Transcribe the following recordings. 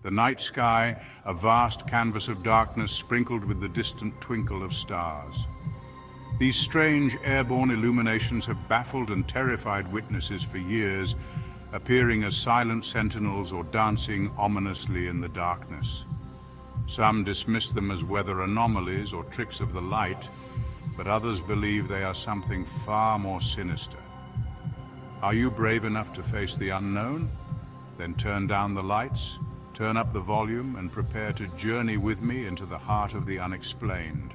The night sky, a vast canvas of darkness sprinkled with the distant twinkle of stars. These strange airborne illuminations have baffled and terrified witnesses for years, appearing as silent sentinels or dancing ominously in the darkness. Some dismiss them as weather anomalies or tricks of the light, but others believe they are something far more sinister. Are you brave enough to face the unknown? Then turn down the lights, turn up the volume, and prepare to journey with me into the heart of the unexplained.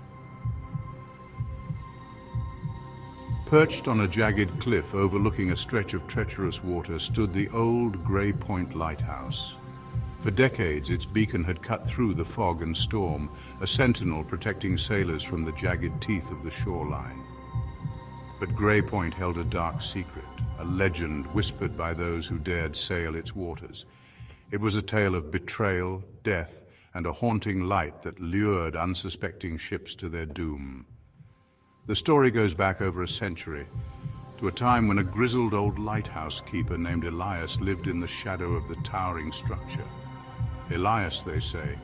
Perched on a jagged cliff overlooking a stretch of treacherous water stood the old Grey Point Lighthouse. For decades, its beacon had cut through the fog and storm, a sentinel protecting sailors from the jagged teeth of the shoreline. But Grey Point held a dark secret, a legend whispered by those who dared sail its waters. It was a tale of betrayal, death, and a haunting light that lured unsuspecting ships to their doom. The story goes back over a century, to a time when a grizzled old lighthouse keeper named Elias lived in the shadow of the towering structure. Elias, they say,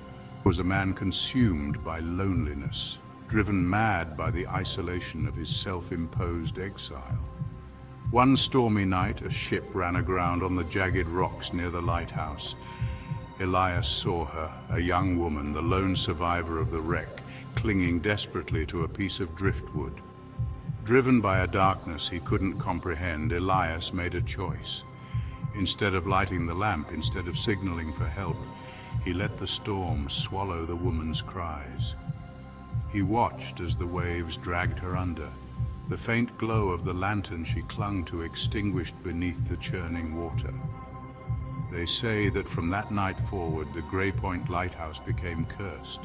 was a man consumed by loneliness, driven mad by the isolation of his self-imposed exile. One stormy night, a ship ran aground on the jagged rocks near the lighthouse. Elias saw her, a young woman, the lone survivor of the wreck, clinging desperately to a piece of driftwood. Driven by a darkness he couldn't comprehend, Elias made a choice. Instead of lighting the lamp, instead of signaling for help, he let the storm swallow the woman's cries. He watched as the waves dragged her under, the faint glow of the lantern she clung to extinguished beneath the churning water. They say that from that night forward, the Grey Point Lighthouse became cursed.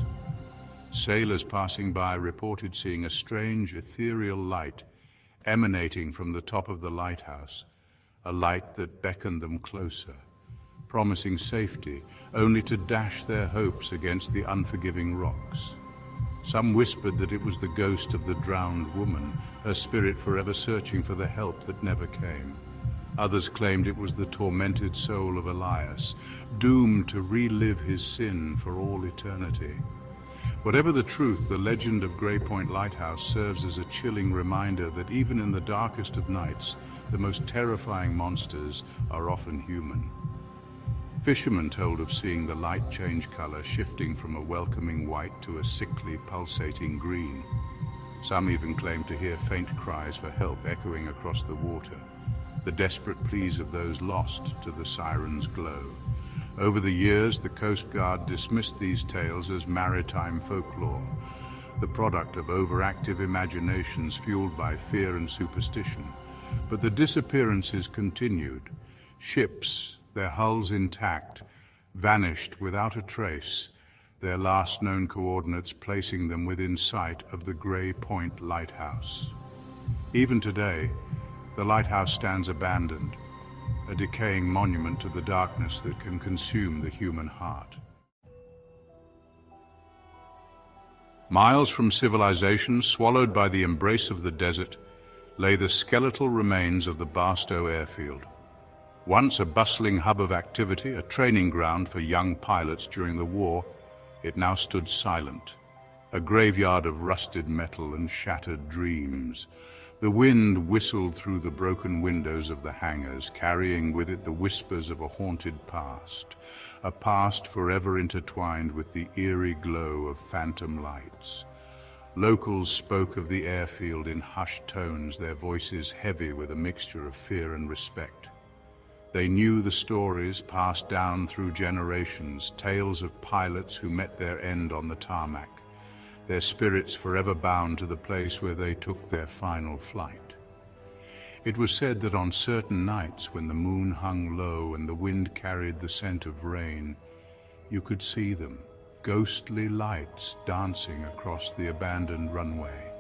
Sailors passing by reported seeing a strange, ethereal light emanating from the top of the lighthouse, a light that beckoned them closer, promising safety, only to dash their hopes against the unforgiving rocks. Some whispered that it was the ghost of the drowned woman, her spirit forever searching for the help that never came. Others claimed it was the tormented soul of Elias, doomed to relive his sin for all eternity. Whatever the truth, the legend of Grey Point Lighthouse serves as a chilling reminder that even in the darkest of nights, the most terrifying monsters are often human. Fishermen told of seeing the light change color, shifting from a welcoming white to a sickly, pulsating green. Some even claimed to hear faint cries for help echoing across the water, the desperate pleas of those lost to the siren's glow. Over the years, the Coast Guard dismissed these tales as maritime folklore, the product of overactive imaginations fueled by fear and superstition. But the disappearances continued. Ships, their hulls intact, vanished without a trace, their last known coordinates placing them within sight of the Grey Point Lighthouse. Even today, the lighthouse stands abandoned, a decaying monument to the darkness that can consume the human heart. Miles from civilization, swallowed by the embrace of the desert, lay the skeletal remains of the Barstow airfield. Once a bustling hub of activity, a training ground for young pilots during the war, it now stood silent, a graveyard of rusted metal and shattered dreams. The wind whistled through the broken windows of the hangars, carrying with it the whispers of a haunted past, a past forever intertwined with the eerie glow of phantom lights. Locals spoke of the airfield in hushed tones, their voices heavy with a mixture of fear and respect. They knew the stories passed down through generations, tales of pilots who met their end on the tarmac, their spirits forever bound to the place where they took their final flight. It was said that on certain nights, when the moon hung low and the wind carried the scent of rain, you could see them, ghostly lights dancing across the abandoned runway.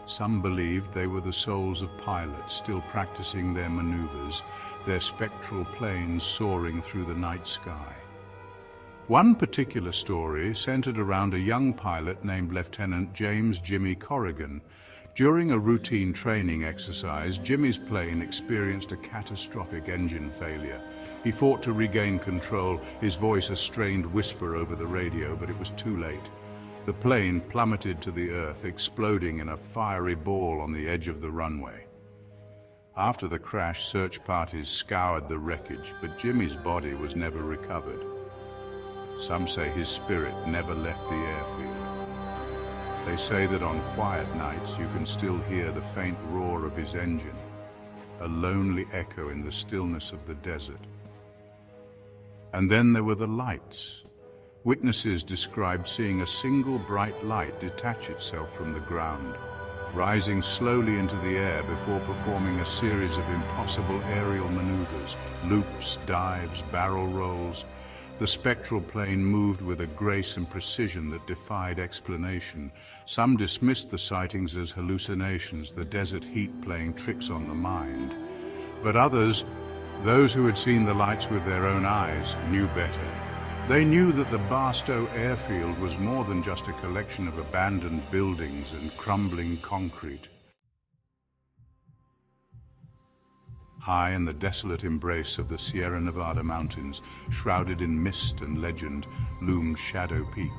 Some believed they were the souls of pilots still practicing their maneuvers, their spectral planes soaring through the night sky. One particular story centered around a young pilot named Lieutenant James "Jimmy" Corrigan, During a routine training exercise, Jimmy's plane experienced a catastrophic engine failure. He fought to regain control, his voice a strained whisper over the radio, but it was too late. The plane plummeted to the earth, exploding in a fiery ball on the edge of the runway. After the crash, search parties scoured the wreckage, but Jimmy's body was never recovered. Some say his spirit never left the airfield. They say that on quiet nights you can still hear the faint roar of his engine, a lonely echo in the stillness of the desert. And then there were the lights. Witnesses described seeing a single bright light detach itself from the ground, rising slowly into the air before performing a series of impossible aerial maneuvers, loops, dives, barrel rolls. The spectral plane moved with a grace and precision that defied explanation. Some dismissed the sightings as hallucinations, the desert heat playing tricks on the mind. But others, those who had seen the lights with their own eyes, knew better. They knew that the Barstow airfield was more than just a collection of abandoned buildings and crumbling concrete. High in the desolate embrace of the Sierra Nevada mountains, shrouded in mist and legend, loomed Shadow Peak.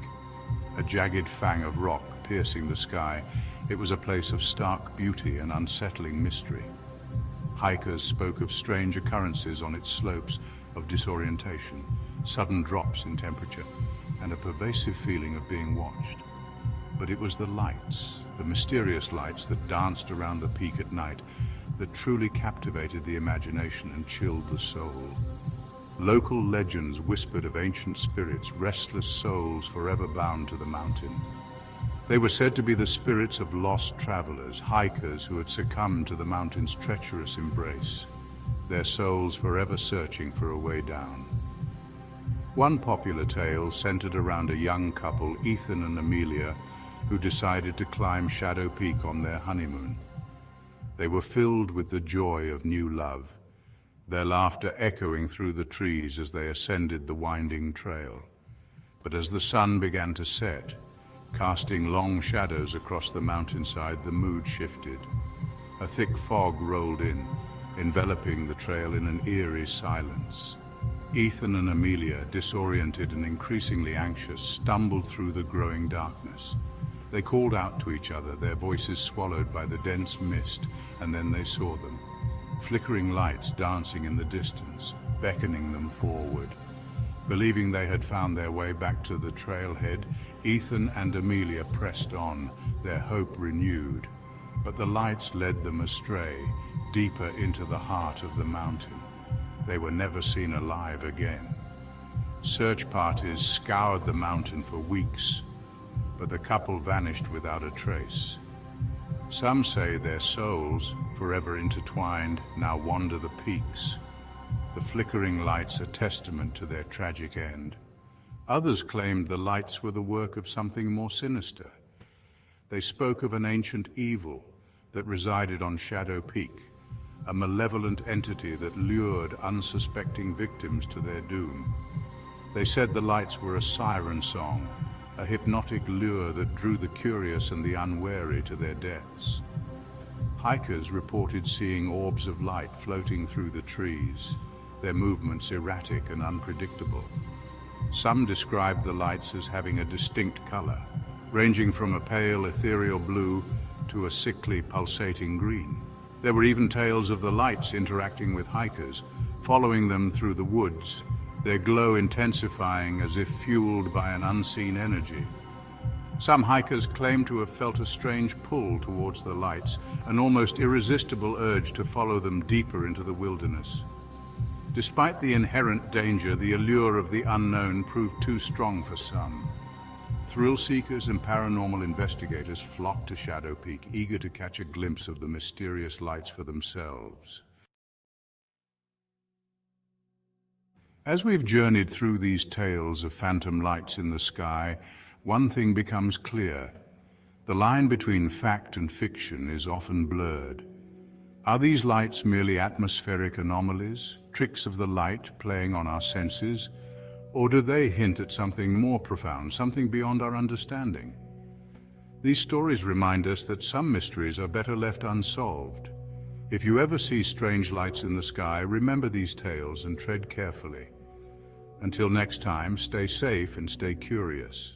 A jagged fang of rock piercing the sky, it was a place of stark beauty and unsettling mystery. Hikers spoke of strange occurrences on its slopes, of disorientation, sudden drops in temperature, and a pervasive feeling of being watched. But it was the lights, the mysterious lights that danced around the peak at night, that truly captivated the imagination and chilled the soul. Local legends whispered of ancient spirits, restless souls forever bound to the mountain. They were said to be the spirits of lost travelers, hikers who had succumbed to the mountain's treacherous embrace, their souls forever searching for a way down. One popular tale centered around a young couple, Ethan and Amelia, who decided to climb Shadow Peak on their honeymoon. They were filled with the joy of new love, their laughter echoing through the trees as they ascended the winding trail. But as the sun began to set, casting long shadows across the mountainside, the mood shifted. A thick fog rolled in, enveloping the trail in an eerie silence. Ethan and Amelia, disoriented and increasingly anxious, stumbled through the growing darkness. They called out to each other, their voices swallowed by the dense mist, and then they saw them. Flickering lights dancing in the distance, beckoning them forward. Believing they had found their way back to the trailhead, Ethan and Amelia pressed on, their hope renewed. But the lights led them astray, deeper into the heart of the mountain. They were never seen alive again. Search parties scoured the mountain for weeks, but the couple vanished without a trace. Some say their souls, forever intertwined, now wander the peaks, the flickering lights a testament to their tragic end. Others claimed the lights were the work of something more sinister. They spoke of an ancient evil that resided on Shadow Peak, a malevolent entity that lured unsuspecting victims to their doom. They said the lights were a siren song, a hypnotic lure that drew the curious and the unwary to their deaths. Hikers reported seeing orbs of light floating through the trees, their movements erratic and unpredictable. Some described the lights as having a distinct color, ranging from a pale ethereal blue to a sickly pulsating green. There were even tales of the lights interacting with hikers, following them through the woods, their glow intensifying as if fueled by an unseen energy. Some hikers claimed to have felt a strange pull towards the lights, an almost irresistible urge to follow them deeper into the wilderness. Despite the inherent danger, the allure of the unknown proved too strong for some. Thrill seekers and paranormal investigators flocked to Shadow Peak, eager to catch a glimpse of the mysterious lights for themselves. As we've journeyed through these tales of phantom lights in the sky, one thing becomes clear. The line between fact and fiction is often blurred. Are these lights merely atmospheric anomalies, tricks of the light playing on our senses, or do they hint at something more profound, something beyond our understanding? These stories remind us that some mysteries are better left unsolved. If you ever see strange lights in the sky, remember these tales and tread carefully. Until next time, stay safe and stay curious.